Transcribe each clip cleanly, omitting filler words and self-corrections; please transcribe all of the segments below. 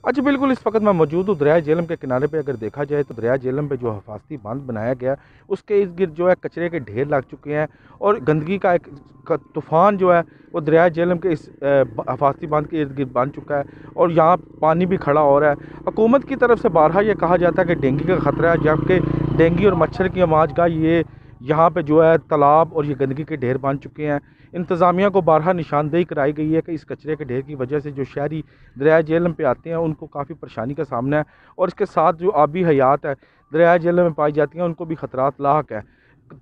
अच्छा बिल्कुल, इस वक्त मैं मौजूद हूँ दरियाए झेलम के किनारे पे। अगर देखा जाए तो दरियाए झेलम पे जो हिफाजती बांध बनाया गया है, उसके इर्द गिर्द जो है कचरे के ढेर लग चुके हैं और गंदगी का एक तूफ़ान जो है वो दरियाए झेलम के इस हिफाजती बांध के इर्द गिर्द बन चुका है और यहाँ पानी भी खड़ा हो रहा है। हुकूमत की तरफ से बारहा ये कहा जाता है कि डेंगू का ख़तरा है, जबकि डेंगू और मच्छर की आमाजगाह ये यहाँ पे जो है तालाब और ये गंदगी के ढेर बन चुके हैं। इंतज़ामिया को बारहा निशानदेही कराई गई है कि इस कचरे के ढेर की वजह से जो शहरी दरियाए झेलम पे आते हैं उनको काफ़ी परेशानी का सामना है और इसके साथ जो आबी हयात है दरियाए झेलम में पाई जाती हैं उनको भी ख़तरात लाहक है।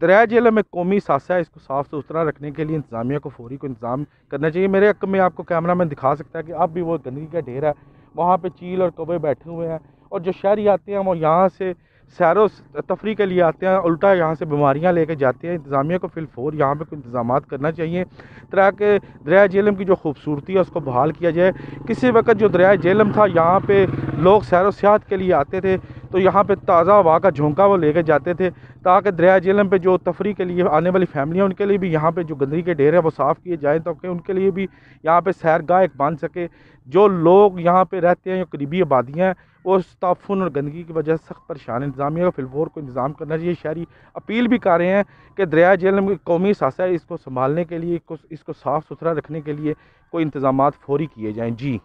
दरियाए झेलम एक कौमी सासा है, इसको साफ़ सुथरा रखने के लिए इंतज़ामिया को फौरी को इंतज़ाम करना चाहिए। मेरे हक़ में आपको कैमरा मैन दिखा सकता है कि अब भी वो गंदगी का ढेर है, वहाँ पे चील और कौवे बैठे हुए हैं और जो शहरी आते हैं वो यहाँ से सैरो तफरी के लिए आते हैं, उल्टा यहाँ से बीमारियाँ लेके जाते हैं। इंतज़ामिया को फिलफौर यहाँ पे कोई इंतज़ामात करना चाहिए ताकि दरियाए झेलम की जो खूबसूरती है उसको बहाल किया जाए। किसी वक्त जो दरियाए झेलम था यहाँ पे लोग सैरो सियाहत के लिए आते थे तो यहाँ पे ताज़ा हवा का झोंका वो लेके जाते थे ताकि दरियाए झेलम पे जो तफरी के लिए आने वाली फैमिलियाँ उनके लिए भी यहाँ पे जो गंदगी के ढेर हैं वो साफ़ किए जाएँ ताकि उनके लिए भी यहाँ पे सैरगाह एक बन सके। जो लोग यहाँ पे रहते हैं, जो करीबी आबादियाँ हैं, वो इस ताफुन और गंदगी की वजह से सख्त परेशान है। इंतज़ामिया को फिलफौर को इंतज़ाम करना चाहिए। शहरी अपील भी कर रहे हैं कि दरियाए झेलम कौमी सासा है, इसको संभालने के लिए इसको साफ़ सुथरा रखने के लिए कोई इंतज़ामात फौरी किए जाएँ। जी।